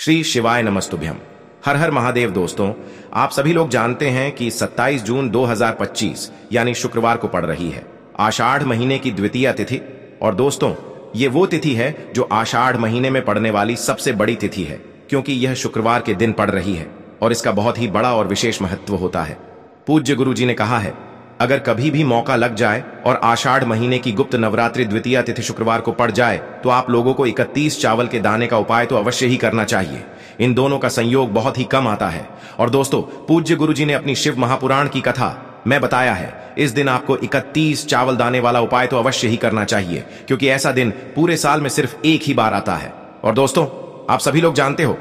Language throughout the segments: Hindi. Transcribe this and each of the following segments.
श्री शिवाय नमस्तुभ्यम। हर हर महादेव। दोस्तों, आप सभी लोग जानते हैं कि 27 जून 2025 यानी शुक्रवार को पड़ रही है आषाढ़ महीने की द्वितीय तिथि। और दोस्तों, ये वो तिथि है जो आषाढ़ महीने में पड़ने वाली सबसे बड़ी तिथि है, क्योंकि यह शुक्रवार के दिन पड़ रही है और इसका बहुत ही बड़ा और विशेष महत्व होता है। पूज्य गुरु जी ने कहा है, अगर कभी भी मौका लग जाए और आषाढ़ महीने की गुप्त नवरात्रि द्वितीय तिथि शुक्रवार को पड़ जाए तो आप लोगों को 31 चावल के दाने का उपाय तो अवश्य ही करना चाहिए। इन दोनों का संयोग बहुत ही कम आता है। और दोस्तों, पूज्य गुरु जी ने अपनी शिव महापुराण की कथा में बताया है, इस दिन आपको 31 चावल दाने वाला उपाय तो अवश्य ही करना चाहिए, क्योंकि ऐसा दिन पूरे साल में सिर्फ एक ही बार आता है। और दोस्तों, आप सभी लोग जानते हो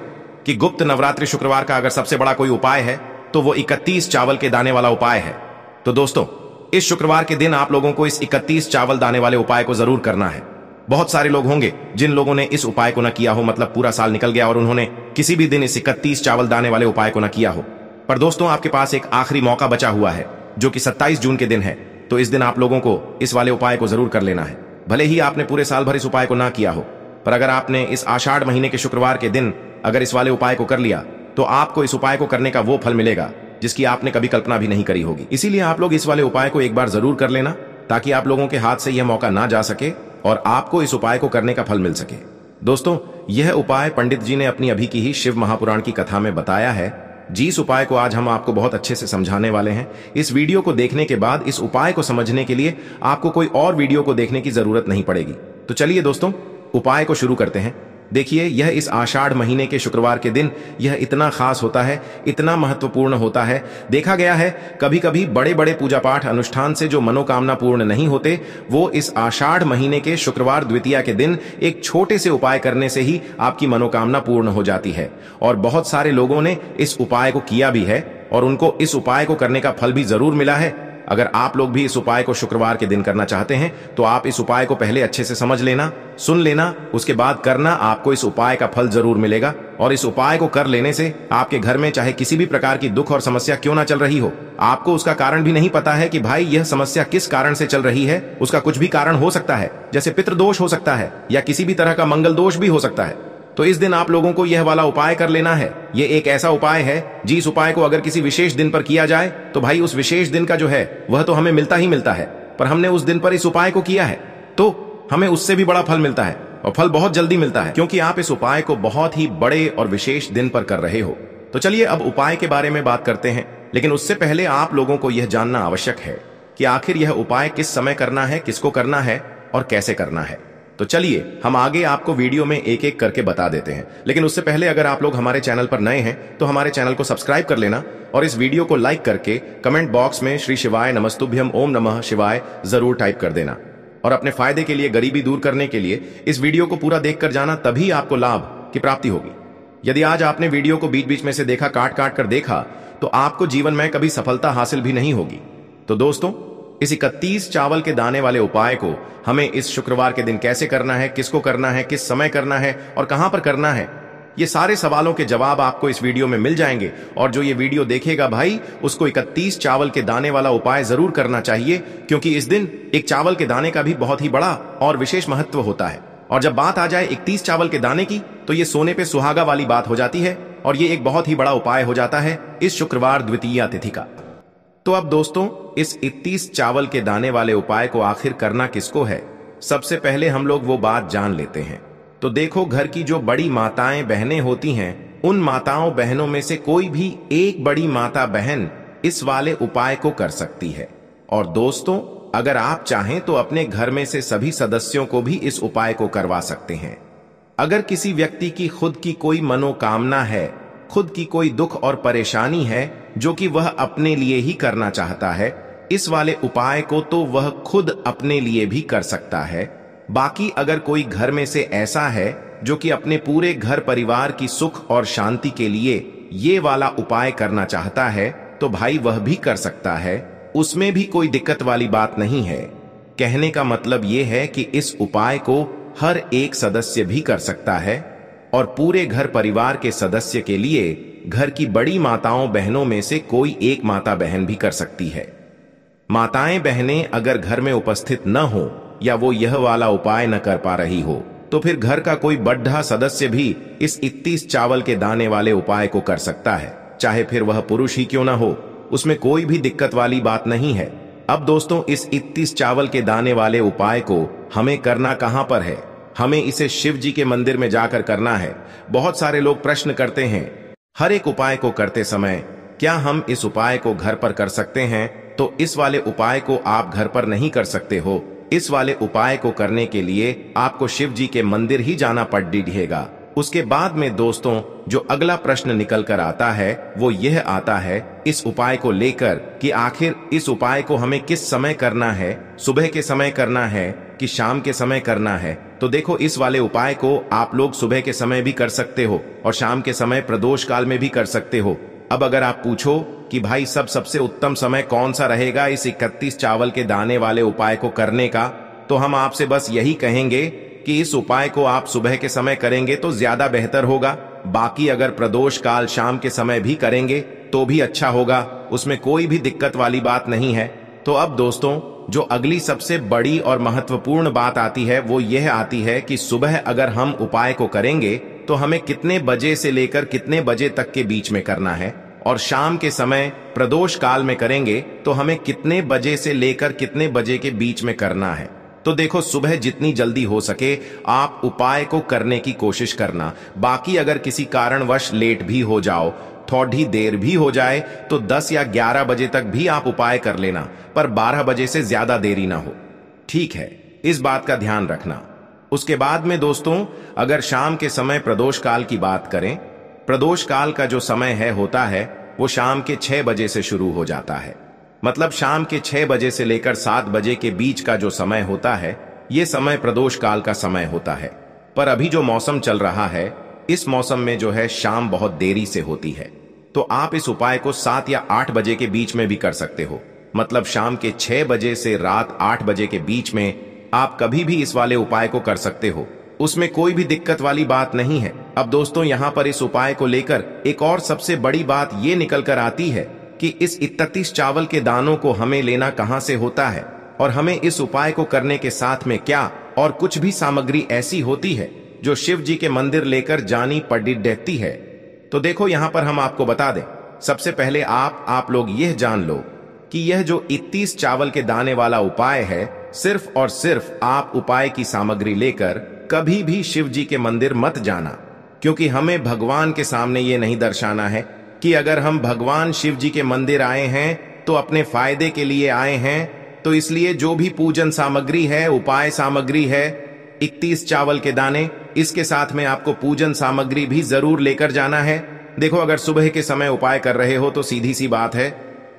कि गुप्त नवरात्रि शुक्रवार का अगर सबसे बड़ा कोई उपाय है तो वो 31 चावल के दाने वाला उपाय है। तो दोस्तों, इस शुक्रवार के दिन आप लोगों को इस 31 चावल दाने वाले उपाय को जरूर करना है। बहुत सारे लोग होंगे जिन लोगों ने इस उपाय को न किया हो, मतलब पूरा साल निकल गया और उन्होंने किसी भी दिन इस 31 चावल दाने वाले उपाय को न किया हो। पर दोस्तों, आपके पास एक आखिरी मौका बचा हुआ है जो कि 27 जून के दिन है। तो इस दिन आप लोगों को इस वाले उपाय को जरूर कर लेना है। भले ही आपने पूरे साल भर इस उपाय को ना किया हो, पर अगर आपने इस आषाढ़ महीने के शुक्रवार के दिन अगर इस वाले उपाय को कर लिया तो आपको इस उपाय को करने का वो फल मिलेगा जिसकी आपने कभी कल्पना भी नहीं करी होगी। इसीलिए आप लोग इस वाले उपाय को एक बार जरूर कर लेना, ताकि आप लोगों के हाथ से यह मौका ना जा सके और आपको इस उपाय को करने का फल मिल सके। दोस्तों, यह उपाय पंडित जी ने अपनी अभी की ही शिव महापुराण की कथा में बताया है। जिस उपाय को आज हम आपको बहुत अच्छे से समझाने वाले हैं, इस वीडियो को देखने के बाद इस उपाय को समझने के लिए आपको कोई और वीडियो को देखने की जरूरत नहीं पड़ेगी। तो चलिए दोस्तों, उपाय को शुरू करते हैं। देखिए, यह इस आषाढ़ महीने के शुक्रवार के दिन यह इतना खास होता है, इतना महत्वपूर्ण होता है। देखा गया है कभी कभी बड़े बड़े पूजा पाठ अनुष्ठान से जो मनोकामना पूर्ण नहीं होते, वो इस आषाढ़ महीने के शुक्रवार द्वितीया के दिन एक छोटे से उपाय करने से ही आपकी मनोकामना पूर्ण हो जाती है। और बहुत सारे लोगों ने इस उपाय को किया भी है और उनको इस उपाय को करने का फल भी जरूर मिला है। अगर आप लोग भी इस उपाय को शुक्रवार के दिन करना चाहते हैं तो आप इस उपाय को पहले अच्छे से समझ लेना, सुन लेना, उसके बाद करना। आपको इस उपाय का फल जरूर मिलेगा। और इस उपाय को कर लेने से आपके घर में चाहे किसी भी प्रकार की दुख और समस्या क्यों ना चल रही हो, आपको उसका कारण भी नहीं पता है कि भाई यह समस्या किस कारण से चल रही है, उसका कुछ भी कारण हो सकता है, जैसे पितृदोष हो सकता है या किसी भी तरह का मंगल दोष भी हो सकता है। तो इस दिन आप लोगों को यह वाला उपाय कर लेना है। ये एक ऐसा उपाय है जिस उपाय को अगर किसी विशेष दिन पर किया जाए तो भाई उस विशेष दिन का जो है वह तो हमें मिलता ही मिलता है, पर हमने उस दिन पर इस उपाय को किया है तो हमें उससे भी बड़ा फल मिलता है, और फल बहुत जल्दी मिलता है, क्योंकि आप इस उपाय को बहुत ही बड़े और विशेष दिन पर कर रहे हो। तो चलिए अब उपाय के बारे में बात करते हैं, लेकिन उससे पहले आप लोगों को यह जानना आवश्यक है कि आखिर यह उपाय किस समय करना है, किसको करना है और कैसे करना है। तो चलिए हम आगे आपको वीडियो में एक एक करके बता देते हैं। लेकिन उससे पहले अगर आप लोग हमारे चैनल पर नए हैं तो हमारे चैनल को सब्सक्राइब कर लेना और इस वीडियो को लाइक करके कमेंट बॉक्स में श्री शिवाय नमस्तुभ्यम ओम नमः शिवाय जरूर टाइप कर देना। और अपने फायदे के लिए, गरीबी दूर करने के लिए इस वीडियो को पूरा देख कर जाना, तभी आपको लाभ की प्राप्ति होगी। यदि आज आपने वीडियो को बीच बीच में से देखा, काट काट कर देखा, तो आपको जीवन में कभी सफलता हासिल भी नहीं होगी। तो दोस्तों, इस 31 चावल के दाने वाले उपाय को हमें इस शुक्रवार के दिन कैसे करना है, किसको करना है, किस समय करना है और कहां पर करना है, ये सारे सवालों के जवाब आपको इस वीडियो में मिल जाएंगे। और जो ये वीडियो देखेगा भाई, उसको 31 चावल के दाने वाला उपाय जरूर करना चाहिए, क्योंकि इस दिन एक चावल के दाने का भी बहुत ही बड़ा और विशेष महत्व होता है। और जब बात आ जाए 31 चावल के दाने की, तो ये सोने पे सुहागा वाली बात हो जाती है और ये एक बहुत ही बड़ा उपाय हो जाता है इस शुक्रवार द्वितीया तिथि का। तो अब दोस्तों, इस 31 चावल के दाने वाले उपाय को आखिर करना किसको है, सबसे पहले हम लोग वो बात जान लेते हैं। तो देखो, घर की जो बड़ी माताएं बहनें होती हैं, उन माताओं बहनों में से कोई भी एक बड़ी माता बहन इस वाले उपाय को कर सकती है। और दोस्तों, अगर आप चाहें तो अपने घर में से सभी सदस्यों को भी इस उपाय को करवा सकते हैं। अगर किसी व्यक्ति की खुद की कोई मनोकामना है, खुद की कोई दुख और परेशानी है जो कि वह अपने लिए ही करना चाहता है, इस वाले उपाय को तो वह खुद अपने लिए भी कर सकता है। बाकी अगर कोई घर में से ऐसा है जो कि अपने पूरे घर परिवार की सुख और शांति के लिए ये वाला उपाय करना चाहता है, तो भाई वह भी कर सकता है। उसमें भी कोई दिक्कत वाली बात नहीं है। कहने का मतलब ये है कि इस उपाय को हर एक सदस्य भी कर सकता है और पूरे घर परिवार के सदस्य के लिए घर की बड़ी माताओं बहनों में से कोई एक माता बहन भी कर सकती है। माताएं बहनें अगर घर में उपस्थित न हो या वो यह वाला उपाय न कर पा रही हो, तो फिर घर का कोई बड्ढा सदस्य भी इस 31 चावल के दाने वाले उपाय को कर सकता है, चाहे फिर वह पुरुष ही क्यों ना हो। उसमें कोई भी दिक्कत वाली बात नहीं है। अब दोस्तों, इस 31 चावल के दाने वाले उपाय को हमें करना कहां पर है? हमें इसे शिव जी के मंदिर में जाकर करना है। बहुत सारे लोग प्रश्न करते हैं, हर एक उपाय को करते समय क्या हम इस उपाय को घर पर कर सकते हैं? तो इस वाले उपाय को आप घर पर नहीं कर सकते हो। इस वाले उपाय को करने के लिए आपको शिव जी के मंदिर ही जाना पड़ेगा। उसके बाद में दोस्तों, जो अगला प्रश्न निकल कर आता है वो यह आता है इस उपाय को लेकर कि आखिर इस उपाय को हमें किस समय करना है, सुबह के समय करना है कि शाम के समय करना है। तो देखो, इस वाले उपाय को आप लोग सुबह के समय भी कर सकते हो और शाम के समय प्रदोष काल में भी कर सकते हो। अब अगर आप पूछो कि भाई सबसे उत्तम समय कौन सा रहेगा इस 31 चावल के दाने वाले उपाय को करने का, तो हम आपसे बस यही कहेंगे कि इस उपाय को आप सुबह के समय करेंगे तो ज्यादा बेहतर होगा। बाकी अगर प्रदोष काल शाम के समय भी करेंगे तो भी अच्छा होगा, उसमें कोई भी दिक्कत वाली बात नहीं है। तो अब दोस्तों, जो अगली सबसे बड़ी और महत्वपूर्ण बात आती है वो यह आती है कि सुबह अगर हम उपाय को करेंगे तो हमें कितने बजे से लेकर कितने बजे तक के बीच में करना है, और शाम के समय प्रदोष काल में करेंगे तो हमें कितने बजे से लेकर कितने बजे के बीच में करना है। तो देखो, सुबह जितनी जल्दी हो सके आप उपाय को करने की कोशिश करना। बाकी अगर किसी कारणवश लेट भी हो जाओ, थोड़ी देर भी हो जाए, तो 10 या 11 बजे तक भी आप उपाय कर लेना, पर 12 बजे से ज्यादा देरी ना हो। ठीक है, इस बात का ध्यान रखना। उसके बाद में दोस्तों, अगर शाम के समय प्रदोष काल की बात करें, प्रदोष काल का जो समय होता है वो शाम के 6 बजे से शुरू हो जाता है। मतलब शाम के 6 बजे से लेकर 7 बजे के बीच का जो समय होता है, ये समय प्रदोष काल का समय होता है। पर अभी जो मौसम चल रहा है, इस मौसम में जो है शाम बहुत देरी से होती है। तो आप इस उपाय को 7 या 8 बजे के बीच में भी कर सकते हो। मतलब शाम के 6 बजे से रात 8 बजे के बीच में आप कभी भी इस वाले उपाय को कर सकते हो, उसमें कोई भी दिक्कत वाली बात नहीं है। अब दोस्तों, यहाँ पर इस उपाय को लेकर एक और सबसे बड़ी बात ये निकल कर आती है कि इस 31 चावल के दानों को हमें लेना कहां से होता है, और हमें इस उपाय को करने के साथ में क्या और कुछ भी सामग्री ऐसी होती है जो शिव जी के मंदिर लेकर जानी पड़ती है। तो देखो, यहां पर हम आपको बता दें, सबसे पहले आप लोग यह जान लो कि यह जो 31 चावल के दाने वाला उपाय है, सिर्फ और सिर्फ आप उपाय की सामग्री लेकर कभी भी शिव जी के मंदिर मत जाना, क्योंकि हमें भगवान के सामने ये नहीं दर्शाना है कि अगर हम भगवान शिव जी के मंदिर आए हैं तो अपने फायदे के लिए आए हैं। तो इसलिए जो भी पूजन सामग्री है, उपाय सामग्री है, 31 चावल के दाने, इसके साथ में आपको पूजन सामग्री भी जरूर लेकर जाना है। देखो, अगर सुबह के समय उपाय कर रहे हो तो सीधी सी बात है,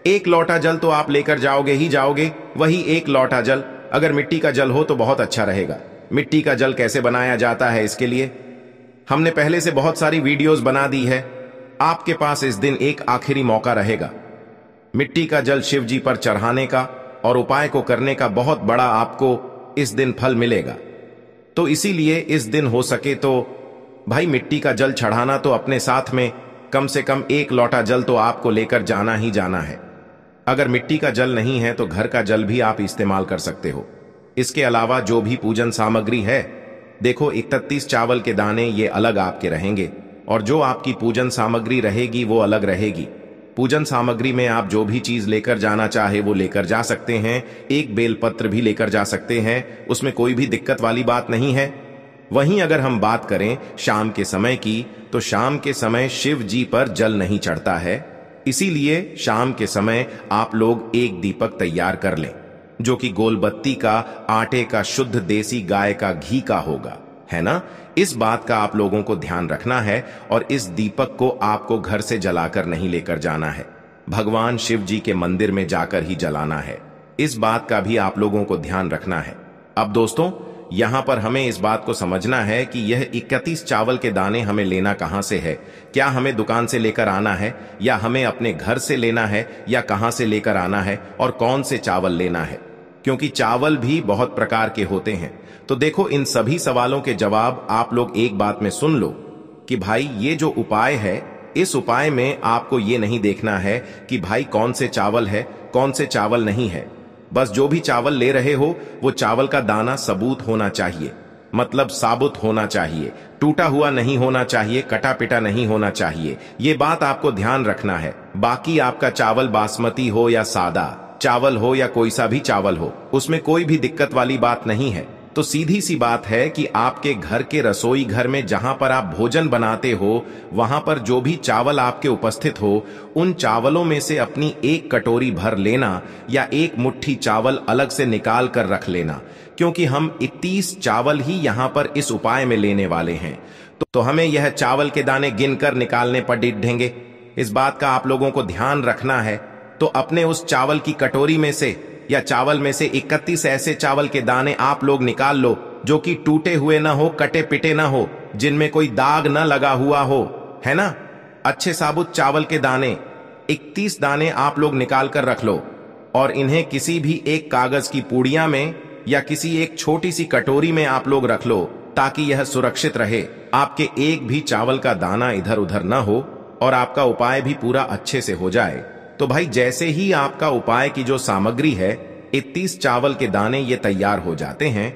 1 लोटा जल तो आप लेकर जाओगे ही जाओगे। वही 1 लोटा जल अगर मिट्टी का जल हो तो बहुत अच्छा रहेगा। मिट्टी का जल कैसे बनाया जाता है, इसके लिए हमने पहले से बहुत सारी वीडियोस बना दी है। आपके पास इस दिन एक आखिरी मौका रहेगा मिट्टी का जल शिव जी पर चढ़ाने का, और उपाय को करने का बहुत बड़ा आपको इस दिन फल मिलेगा। तो इसीलिए इस दिन हो सके तो भाई मिट्टी का जल चढ़ाना तो अपने साथ में कम से कम 1 लोटा जल तो आपको लेकर जाना ही जाना है। अगर मिट्टी का जल नहीं है तो घर का जल भी आप इस्तेमाल कर सकते हो। इसके अलावा जो भी पूजन सामग्री है, देखो 31 चावल के दाने ये अलग आपके रहेंगे, और जो आपकी पूजन सामग्री रहेगी वो अलग रहेगी। पूजन सामग्री में आप जो भी चीज लेकर जाना चाहे वो लेकर जा सकते हैं। एक बेलपत्र भी लेकर जा सकते हैं, उसमें कोई भी दिक्कत वाली बात नहीं है। वहीं अगर हम बात करें शाम के समय की, तो शाम के समय शिव जी पर जल नहीं चढ़ता है। इसीलिए शाम के समय आप लोग एक दीपक तैयार कर लें, जो कि गोलबत्ती का, आटे का, शुद्ध देसी गाय का घी का होगा, है ना। इस बात का आप लोगों को ध्यान रखना है, और इस दीपक को आपको घर से जलाकर नहीं लेकर जाना है, भगवान शिव जी के मंदिर में जाकर ही जलाना है। इस बात का भी आप लोगों को ध्यान रखना है। अब दोस्तों, यहां पर हमें इस बात को समझना है कि यह 31 चावल के दाने हमें लेना कहां से है। क्या हमें दुकान से लेकर आना है, या हमें अपने घर से लेना है, या कहां से लेकर आना है, और कौन से चावल लेना है, क्योंकि चावल भी बहुत प्रकार के होते हैं। तो देखो, इन सभी सवालों के जवाब आप लोग एक बात में सुन लो कि भाई ये जो उपाय है, इस उपाय में आपको ये नहीं देखना है कि भाई कौन से चावल है, कौन से चावल नहीं है। बस जो भी चावल ले रहे हो वो चावल का दाना सबूत होना चाहिए। मतलब साबुत होना चाहिए, टूटा हुआ नहीं होना चाहिए, कटा पिटा नहीं होना चाहिए। ये बात आपको ध्यान रखना है। बाकी आपका चावल बासमती हो या सादा चावल हो या कोई सा भी चावल हो, उसमें कोई भी दिक्कत वाली बात नहीं है। तो सीधी सी बात है कि आपके घर के रसोई घर में जहां पर आप भोजन बनाते हो, वहां पर जो भी चावल आपके उपस्थित हो, उन चावलों में से अपनी एक कटोरी भर लेना या एक मुट्ठी चावल अलग से निकाल कर रख लेना, क्योंकि हम 31 चावल ही यहां पर इस उपाय में लेने वाले हैं। तो हमें यह चावल के दाने गिनकर निकालने पर डिढेंगे। इस बात का आप लोगों को ध्यान रखना है। तो अपने उस चावल की कटोरी में से या चावल में से 31 ऐसे चावल के दाने आप लोग निकाल लो जो कि टूटे हुए ना हो, कटे पिटे ना हो, जिनमें कोई दाग ना लगा हुआ हो, है ना। अच्छे साबुत चावल के दाने 31 दाने आप लोग निकाल कर रख लो और इन्हें किसी भी एक कागज की पुड़िया में या किसी एक छोटी सी कटोरी में आप लोग रख लो, ताकि यह सुरक्षित रहे, आपके एक भी चावल का दाना इधर उधर ना हो और आपका उपाय भी पूरा अच्छे से हो जाए। तो भाई जैसे ही आपका उपाय की जो सामग्री है, 31 चावल के दाने ये तैयार हो जाते हैं,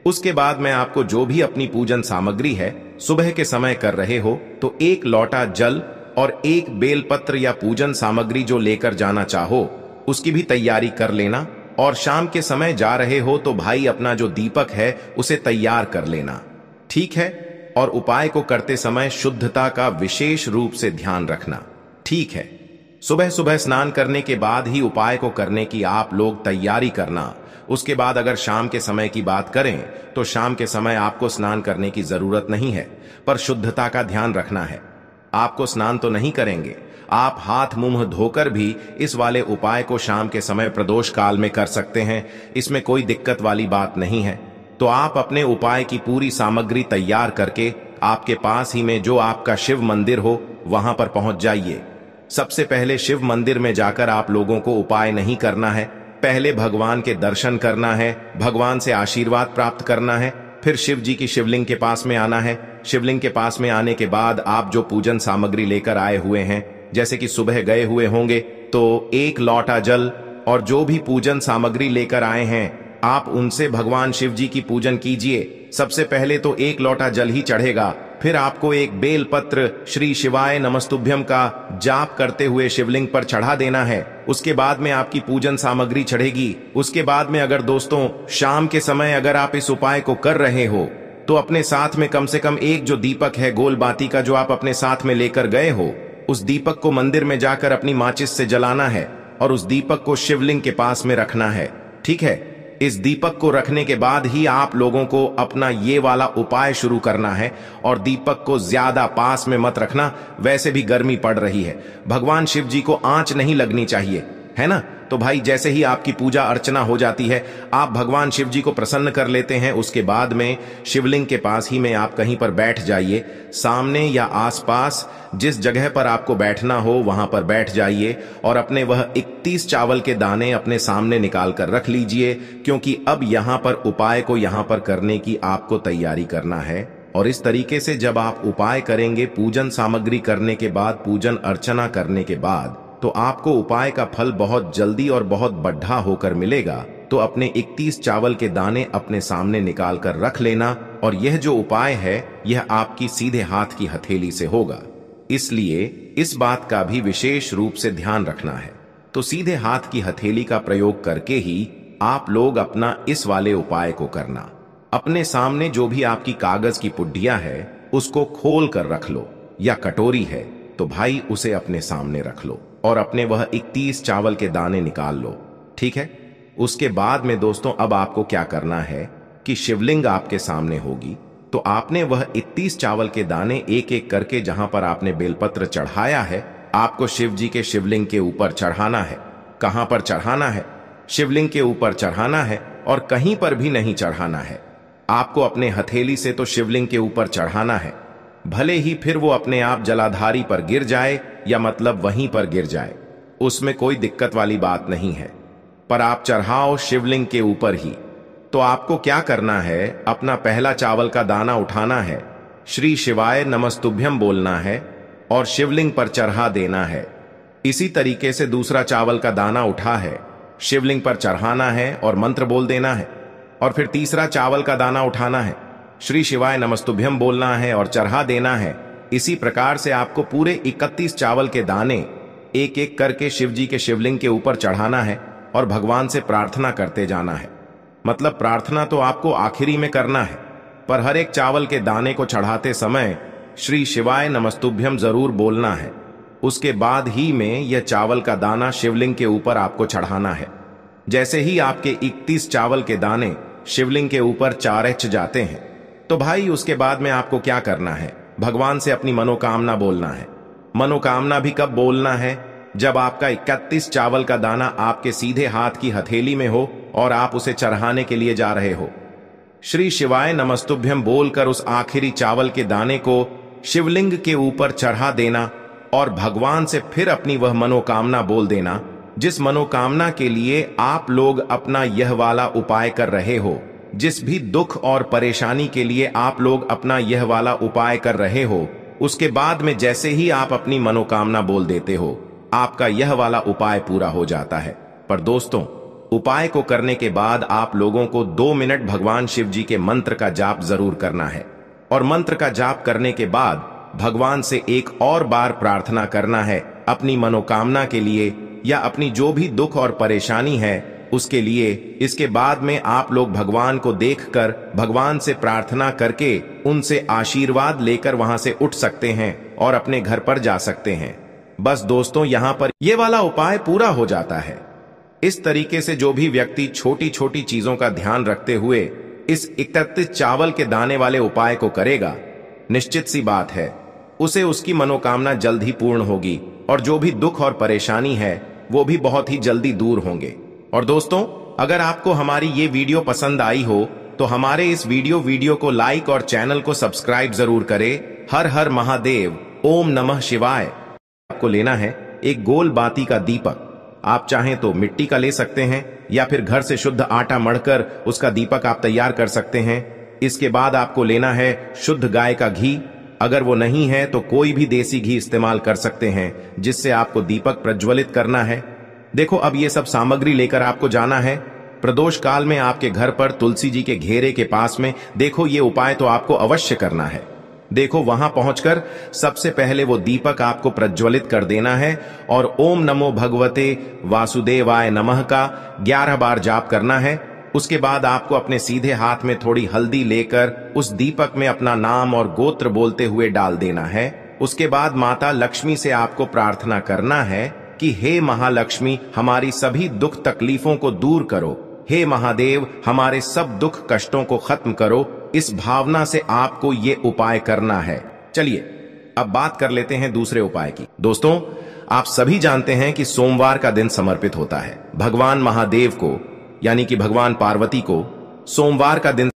उसके बाद मैं आपको जो भी अपनी पूजन सामग्री है सुबह के समय कर रहे हो, तो एक लोटा जल और एक बेलपत्र या पूजन सामग्री जो लेकर जाना चाहो उसकी भी तैयारी कर लेना। और शाम के समय जा रहे हो तो भाई अपना जो दीपक है उसे तैयार कर लेना, ठीक है। और उपाय को करते समय शुद्धता का विशेष रूप से ध्यान रखना, ठीक है। सुबह सुबह स्नान करने के बाद ही उपाय को करने की आप लोग तैयारी करना। उसके बाद अगर शाम के समय की बात करें तो शाम के समय आपको स्नान करने की जरूरत नहीं है, पर शुद्धता का ध्यान रखना है। आपको स्नान तो नहीं करेंगे, आप हाथ मुंह धोकर भी इस वाले उपाय को शाम के समय प्रदोष काल में कर सकते हैं, इसमें कोई दिक्कत वाली बात नहीं है। तो आप अपने उपाय की पूरी सामग्री तैयार करके आपके पास ही में जो आपका शिव मंदिर हो वहां पर पहुंच जाइए। सबसे पहले शिव मंदिर में जाकर आप लोगों को उपाय नहीं करना है, पहले भगवान के दर्शन करना है, भगवान से आशीर्वाद प्राप्त करना है, फिर शिव जी की शिवलिंग के पास में आना है। शिवलिंग के पास में आने के बाद आप जो पूजन सामग्री लेकर आए हुए हैं, जैसे कि सुबह गए हुए होंगे तो एक लोटा जल और जो भी पूजन सामग्री लेकर आए हैं आप उनसे भगवान शिव जी की पूजन कीजिए। सबसे पहले तो एक लोटा जल ही चढ़ेगा, फिर आपको एक बेल पत्र श्री शिवाय नमस्तुभ्यम का जाप करते हुए शिवलिंग पर चढ़ा देना है। उसके बाद में आपकी पूजन सामग्री चढ़ेगी। उसके बाद में अगर दोस्तों शाम के समय अगर आप इस उपाय को कर रहे हो तो अपने साथ में कम से कम एक जो दीपक है गोल बाती का जो आप अपने साथ में लेकर गए हो, उस दीपक को मंदिर में जाकर अपनी माचिस से जलाना है और उस दीपक को शिवलिंग के पास में रखना है, ठीक है। इस दीपक को रखने के बाद ही आप लोगों को अपना ये वाला उपाय शुरू करना है और दीपक को ज्यादा पास में मत रखना, वैसे भी गर्मी पड़ रही है, भगवान शिव जी को आंच नहीं लगनी चाहिए, है ना। तो भाई जैसे ही आपकी पूजा अर्चना हो जाती है, आप भगवान शिव जी को प्रसन्न कर लेते हैं, उसके बाद में शिवलिंग के पास ही में आप कहीं पर बैठ जाइए। सामने या आसपास जिस जगह पर आपको बैठना हो वहां पर बैठ जाइए और अपने वह 31 चावल के दाने अपने सामने निकाल कर रख लीजिए, क्योंकि अब यहां पर उपाय को यहां पर करने की आपको तैयारी करना है। और इस तरीके से जब आप उपाय करेंगे, पूजन सामग्री करने के बाद, पूजन अर्चना करने के बाद, तो आपको उपाय का फल बहुत जल्दी और बहुत बढ़ा होकर मिलेगा। तो अपने 31 चावल के दाने अपने सामने निकाल कर रख लेना और यह जो उपाय है यह आपकी सीधे हाथ की हथेली से होगा, इसलिए इस बात का भी विशेष रूप से ध्यान रखना है। तो सीधे हाथ की हथेली का प्रयोग करके ही आप लोग अपना इस वाले उपाय को करना। अपने सामने जो भी आपकी कागज की पुड्डिया है उसको खोल कर रख लो, या कटोरी है तो भाई उसे अपने सामने रख लो और अपने वह 31 चावल के दाने निकाल लो, ठीक है। उसके बाद में दोस्तों अब आपको क्या करना है कि शिवलिंग आपके सामने होगी, तो आपने वह 31 चावल के दाने एक एक करके जहां पर आपने बेलपत्र चढ़ाया है, आपको शिव जी के शिवलिंग के ऊपर चढ़ाना है। कहां पर चढ़ाना है? शिवलिंग के ऊपर चढ़ाना है और कहीं पर भी नहीं चढ़ाना है। आपको अपने हथेली से तो शिवलिंग के ऊपर चढ़ाना है, भले ही फिर वो अपने आप जलाधारी पर गिर जाए या मतलब वहीं पर गिर जाए, उसमें कोई दिक्कत वाली बात नहीं है, पर आप चढ़ाओ शिवलिंग के ऊपर ही। तो आपको क्या करना है, अपना पहला चावल का दाना उठाना है, श्री शिवाय नमस्तुभ्यम बोलना है और शिवलिंग पर चढ़ा देना है। इसी तरीके से दूसरा चावल का दाना उठा है, शिवलिंग पर चढ़ाना है और मंत्र बोल देना है। और फिर तीसरा चावल का दाना उठाना है, श्री शिवाय नमस्तुभ्यम बोलना है और चढ़ा देना है। इसी प्रकार से आपको पूरे 31 चावल के दाने एक एक करके शिव जी के शिवलिंग के ऊपर चढ़ाना है और भगवान से प्रार्थना करते जाना है। मतलब प्रार्थना तो आपको आखिरी में करना है, पर हर एक चावल के दाने को चढ़ाते समय श्री शिवाय नमस्तुभ्यम जरूर बोलना है। उसके बाद ही में यह चावल का दाना शिवलिंग के ऊपर आपको चढ़ाना है। जैसे ही आपके 31 चावल के दाने शिवलिंग के ऊपर चारच जाते हैं, तो भाई उसके बाद में आपको क्या करना है? भगवान से अपनी मनोकामना बोलना है। मनोकामना भी कब बोलना है? जब आपका 31 चावल का दाना आपके सीधे हाथ की हथेली में हो और आप उसे चढ़ाने के लिए जा रहे हो। श्री शिवाय नमस्तुभ्यम बोलकर उस आखिरी चावल के दाने को शिवलिंग के ऊपर चढ़ा देना और भगवान से फिर अपनी वह मनोकामना बोल देना, जिस मनोकामना के लिए आप लोग अपना यह वाला उपाय कर रहे हो। जिस भी दुख और परेशानी के लिए आप लोग अपना यह वाला उपाय कर रहे हो, उसके बाद में जैसे ही आप अपनी मनोकामना बोल देते हो, आपका यह वाला उपाय पूरा हो जाता है। पर दोस्तों, उपाय को करने के बाद आप लोगों को 2 मिनट भगवान शिव जी के मंत्र का जाप जरूर करना है और मंत्र का जाप करने के बाद भगवान से एक और बार प्रार्थना करना है अपनी मनोकामना के लिए या अपनी जो भी दुख और परेशानी है उसके लिए। इसके बाद में आप लोग भगवान को देखकर भगवान से प्रार्थना करके उनसे आशीर्वाद लेकर वहां से उठ सकते हैं और अपने घर पर जा सकते हैं। बस दोस्तों, यहां पर यह वाला उपाय पूरा हो जाता है। इस तरीके से जो भी व्यक्ति छोटी छोटी चीजों का ध्यान रखते हुए इस 31 चावल के दाने वाले उपाय को करेगा, निश्चित सी बात है उसे उसकी मनोकामना जल्द ही पूर्ण होगी और जो भी दुख और परेशानी है वो भी बहुत ही जल्दी दूर होंगे। और दोस्तों, अगर आपको हमारी ये वीडियो पसंद आई हो तो हमारे इस वीडियो को लाइक और चैनल को सब्सक्राइब जरूर करें। हर हर महादेव, ओम नमः शिवाय। आपको लेना है एक गोल बाती का दीपक। आप चाहें तो मिट्टी का ले सकते हैं या फिर घर से शुद्ध आटा मढ़कर उसका दीपक आप तैयार कर सकते हैं। इसके बाद आपको लेना है शुद्ध गाय का घी। अगर वो नहीं है तो कोई भी देसी घी इस्तेमाल कर सकते हैं, जिससे आपको दीपक प्रज्वलित करना है। देखो, अब ये सब सामग्री लेकर आपको जाना है प्रदोष काल में आपके घर पर तुलसी जी के घेरे के पास में। देखो, ये उपाय तो आपको अवश्य करना है। देखो, वहां पहुंचकर सबसे पहले वो दीपक आपको प्रज्वलित कर देना है और ओम नमो भगवते वासुदेवाय नमः का 11 बार जाप करना है। उसके बाद आपको अपने सीधे हाथ में थोड़ी हल्दी लेकर उस दीपक में अपना नाम और गोत्र बोलते हुए डाल देना है। उसके बाद माता लक्ष्मी से आपको प्रार्थना करना है कि हे महालक्ष्मी, हमारी सभी दुख तकलीफों को दूर करो। हे महादेव, हमारे सब दुख कष्टों को खत्म करो। इस भावना से आपको ये उपाय करना है। चलिए अब बात कर लेते हैं दूसरे उपाय की। दोस्तों, आप सभी जानते हैं कि सोमवार का दिन समर्पित होता है भगवान महादेव को, यानी कि भगवान पार्वती को सोमवार का दिन